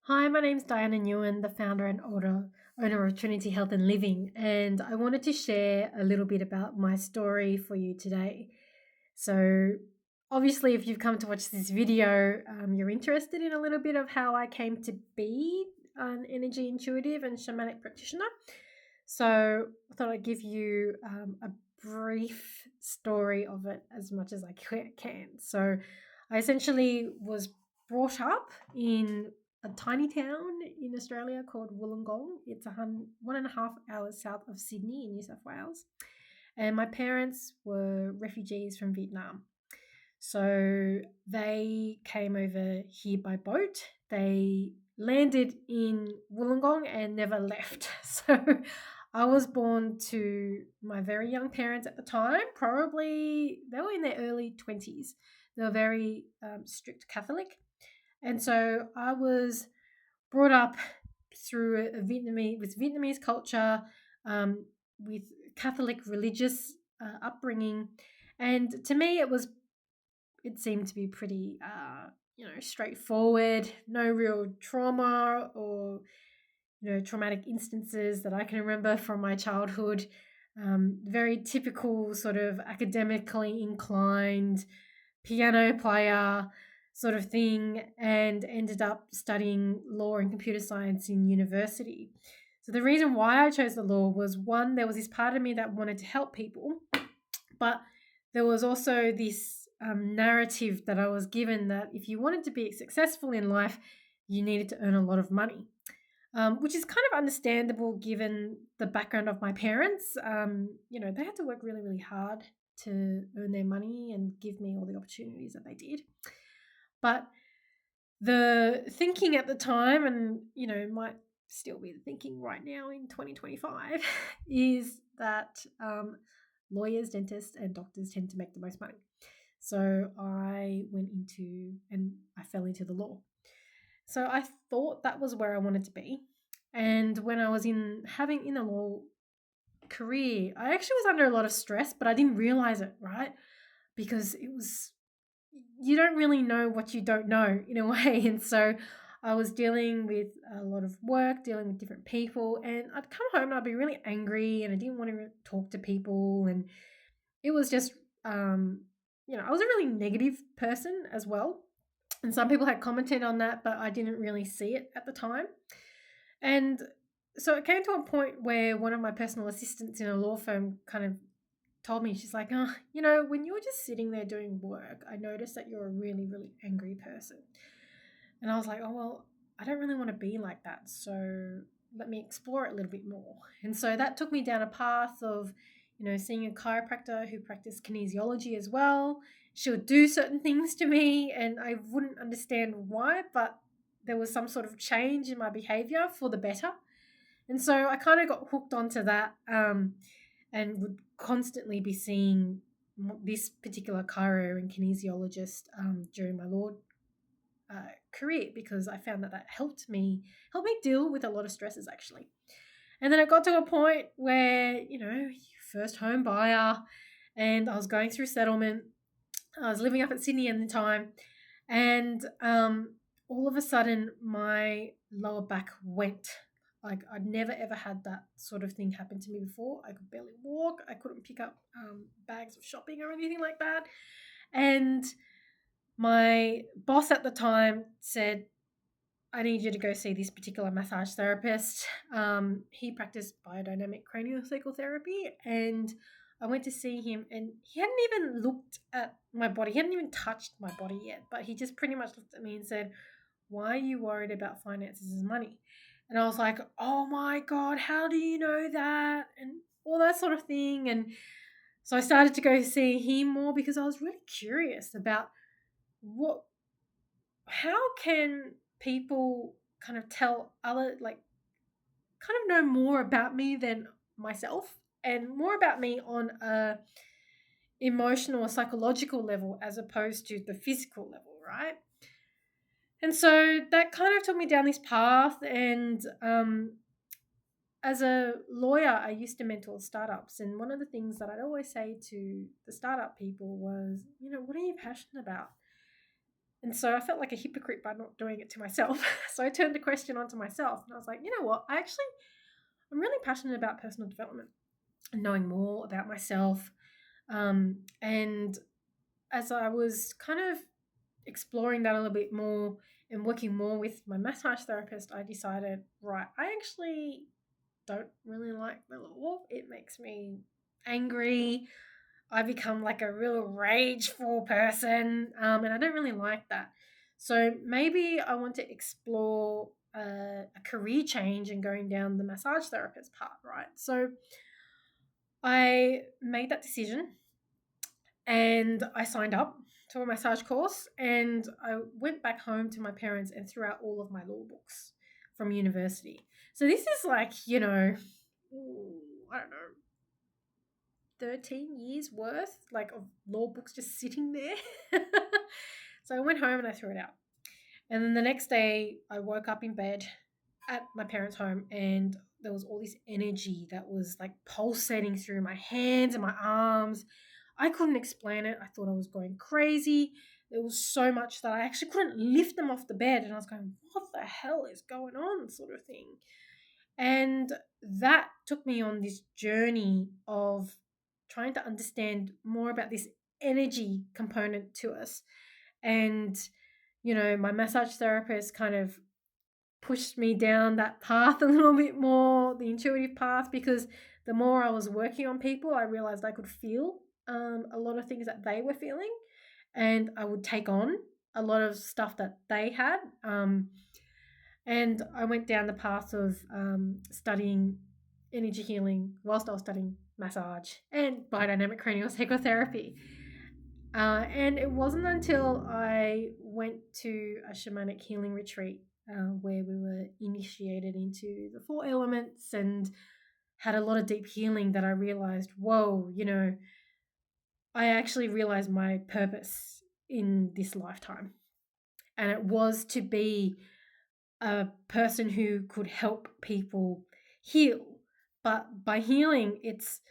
Hi, my name's Diana Nguyen, the founder and owner of Trinity Health and Living, and I wanted to share a little bit about my story for you today. So, obviously, if you've come to watch this video, you're interested in a little bit of how I came to be an energy intuitive and shamanic practitioner. So, I thought I'd give you a brief story of it as much as I can. So, I essentially was brought up in a tiny town in Australia called Wollongong. It's 1.5 hours south of Sydney in New South Wales. And my parents were refugees from Vietnam. So they came over here by boat. They landed in Wollongong and never left. So I was born to my very young parents at the time. Probably they were in their early 20s. They were very strict Catholic. And so I was brought up through with Vietnamese culture, with Catholic religious upbringing, and to me it seemed to be pretty straightforward. No real trauma or traumatic instances that I can remember from my childhood. Very typical sort of academically inclined piano player sort of thing, and ended up studying law and computer science in university. So the reason why I chose the law was, one, there was this part of me that wanted to help people, but there was also this narrative that I was given that if you wanted to be successful in life, you needed to earn a lot of money, which is kind of understandable given the background of my parents. They had to work really, really hard to earn their money and give me all the opportunities that they did. But the thinking at the time, and might still be the thinking right now in 2025, is that lawyers, dentists, and doctors tend to make the most money. So I fell into the law. So I thought that was where I wanted to be. And when I was in a law career, I actually was under a lot of stress, but I didn't realize it, right? Because you don't really know what you don't know in a way. And so I was dealing with a lot of work, dealing with different people, and I'd come home and I'd be really angry and I didn't want to talk to people. And it was just, I was a really negative person as well. And some people had commented on that, but I didn't really see it at the time. And so it came to a point where one of my personal assistants in a law firm kind of told me, she's like, oh, when you were just sitting there doing work, I noticed that you're a really, really angry person. And I was like, oh, well, I don't really want to be like that. So let me explore it a little bit more. And so that took me down a path of, seeing a chiropractor who practiced kinesiology as well. She would do certain things to me and I wouldn't understand why, but there was some sort of change in my behavior for the better. And so I kind of got hooked onto that, and would constantly be seeing this particular chiro and kinesiologist during my law career, because I found that helped me deal with a lot of stresses actually. And then it got to a point where first home buyer, and I was going through settlement. I was living up at Sydney at the time, and all of a sudden my lower back went. Like, I'd never ever had that sort of thing happen to me before. I could barely walk. I couldn't pick up bags of shopping or anything like that. And my boss at the time said, I need you to go see this particular massage therapist. He practiced biodynamic craniosacral therapy, and I went to see him, and he hadn't even looked at my body. He hadn't even touched my body yet, but he just pretty much looked at me and said, why are you worried about finances and money? And I was like, oh my God, how do you know that? And all that sort of thing. And so I started to go see him more because I was really curious about how can people kind of tell other, like, kind of know more about me than myself, and more about me on a emotional or psychological level as opposed to the physical level, right? And so that kind of took me down this path. And as a lawyer, I used to mentor startups. And one of the things that I'd always say to the startup people was, what are you passionate about? And so I felt like a hypocrite by not doing it to myself. So I turned the question onto myself, and I was like, you know what? I'm really passionate about personal development and knowing more about myself. And as I was kind of exploring that a little bit more and working more with my massage therapist, I decided, right, I actually don't really like the law. It makes me angry. I become like a real rageful person, and I don't really like that. So maybe I want to explore a career change and going down the massage therapist path, right? So I made that decision and I signed up to a massage course, and I went back home to my parents and threw out all of my law books from university. So this is like, I don't know, 13 years worth like of law books just sitting there. So I went home and I threw it out. And then the next day I woke up in bed at my parents' home, and there was all this energy that was like pulsating through my hands and my arms. I couldn't explain it. I thought I was going crazy. There was so much that I actually couldn't lift them off the bed, and I was going, what the hell is going on, sort of thing. And that took me on this journey of trying to understand more about this energy component to us. And, my massage therapist kind of pushed me down that path a little bit more, the intuitive path, because the more I was working on people, I realized I could feel a lot of things that they were feeling, and I would take on a lot of stuff that they had. And I went down the path of studying energy healing whilst I was studying massage and biodynamic craniosacral therapy. And it wasn't until I went to a shamanic healing retreat where we were initiated into the 4 elements and had a lot of deep healing that I realized, whoa, I actually realized my purpose in this lifetime. And it was to be a person who could help people heal. But by healing, it's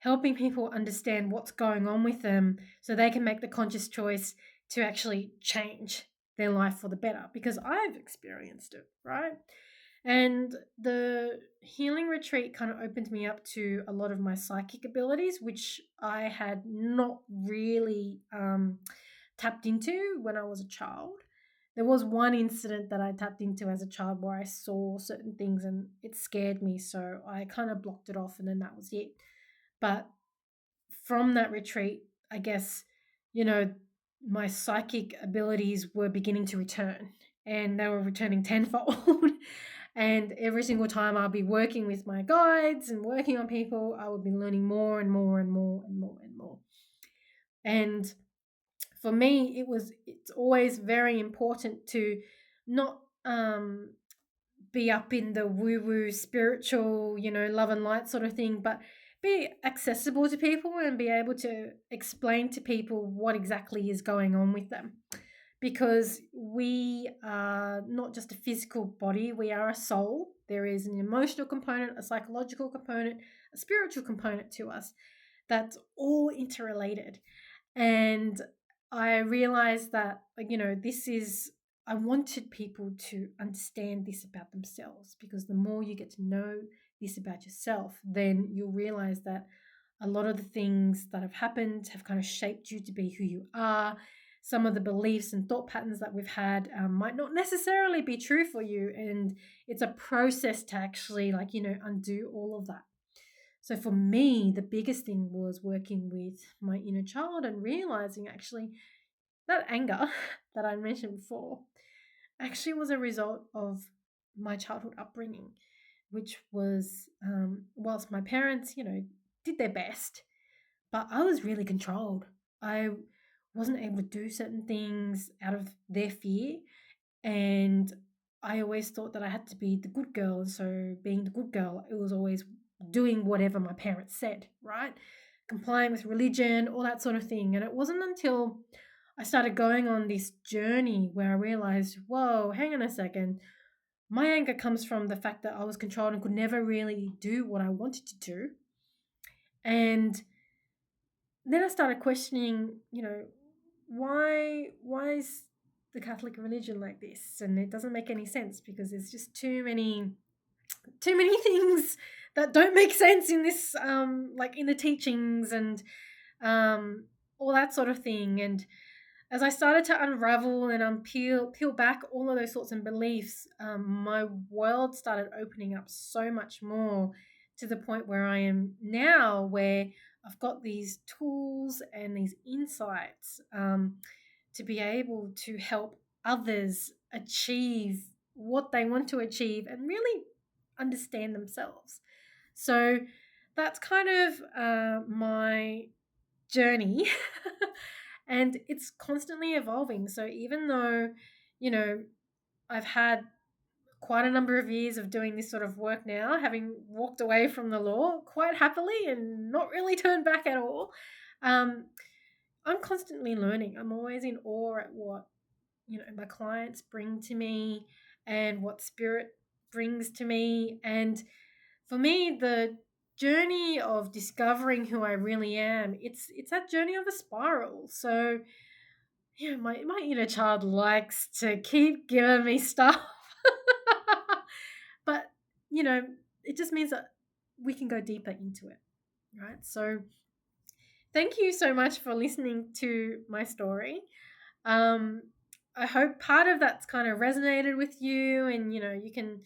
helping people understand what's going on with them so they can make the conscious choice to actually change their life for the better, because I've experienced it, right? And the healing retreat kind of opened me up to a lot of my psychic abilities, which I had not really tapped into when I was a child. There was one incident that I tapped into as a child where I saw certain things and it scared me, so I kind of blocked it off, and then that was it. But from that retreat, I guess, my psychic abilities were beginning to return, and they were returning tenfold. And every single time I'll be working with my guides and working on people, I would be learning more and more and more and more and more. And for me, it's always very important to not be up in the woo-woo spiritual, love and light sort of thing, but be accessible to people and be able to explain to people what exactly is going on with them. Because we are not just a physical body, we are a soul. There is an emotional component, a psychological component, a spiritual component to us that's all interrelated. And I realized that, I wanted people to understand this about themselves, because the more you get to know this about yourself, then you'll realize that a lot of the things that have happened have kind of shaped you to be who you are. Some of the beliefs and thought patterns that we've had might not necessarily be true for you. And it's a process to actually, undo all of that. So for me, the biggest thing was working with my inner child and realizing actually that anger that I mentioned before actually was a result of my childhood upbringing, which was, whilst my parents, did their best, but I was really controlled. I wasn't able to do certain things out of their fear, and I always thought that I had to be the good girl. And so being the good girl, it was always doing whatever my parents said, right? Complying with religion, all that sort of thing. And it wasn't until I started going on this journey where I realized, whoa, hang on a second. My anger comes from the fact that I was controlled and could never really do what I wanted to do. And then I started questioning, why is the Catholic religion like this, and it doesn't make any sense because there's just too many things that don't make sense in this, like in the teachings and all that sort of thing. And as I started to unravel and peel back all of those sorts of beliefs, my world started opening up so much more, to the point where I am now, where I've got these tools and these insights to be able to help others achieve what they want to achieve and really understand themselves. So that's kind of my journey. And it's constantly evolving. So even though, I've had quite a number of years of doing this sort of work now, having walked away from the law quite happily and not really turned back at all, I'm constantly learning. I'm always in awe at what, my clients bring to me and what spirit brings to me. And for me, the journey of discovering who I really am, it's that journey of a spiral. So my inner child likes to keep giving me stuff. But it just means that we can go deeper into it, right? So thank you so much for listening to my story. I hope part of that's kind of resonated with you, and you can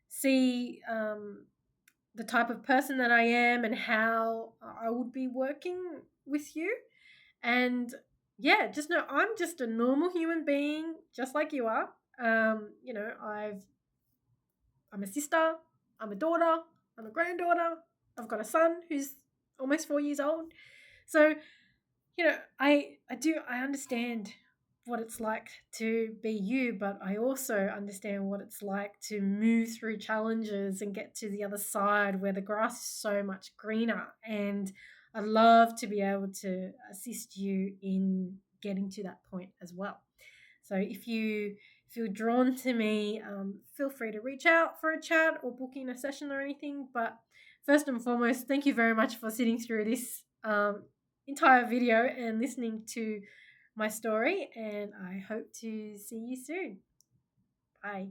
see the type of person that I am and how I would be working with you. And yeah, just know I'm just a normal human being, just like you are. I'm a sister, I'm a daughter, I'm a granddaughter, I've got a son who's almost 4 years old. So, I understand what it's like to be you, but I also understand what it's like to move through challenges and get to the other side where the grass is so much greener. And I'd love to be able to assist you in getting to that point as well. So if you feel drawn to me, feel free to reach out for a chat or book in a session or anything. But first and foremost, thank you very much for sitting through this entire video and listening to my story, and I hope to see you soon. Bye.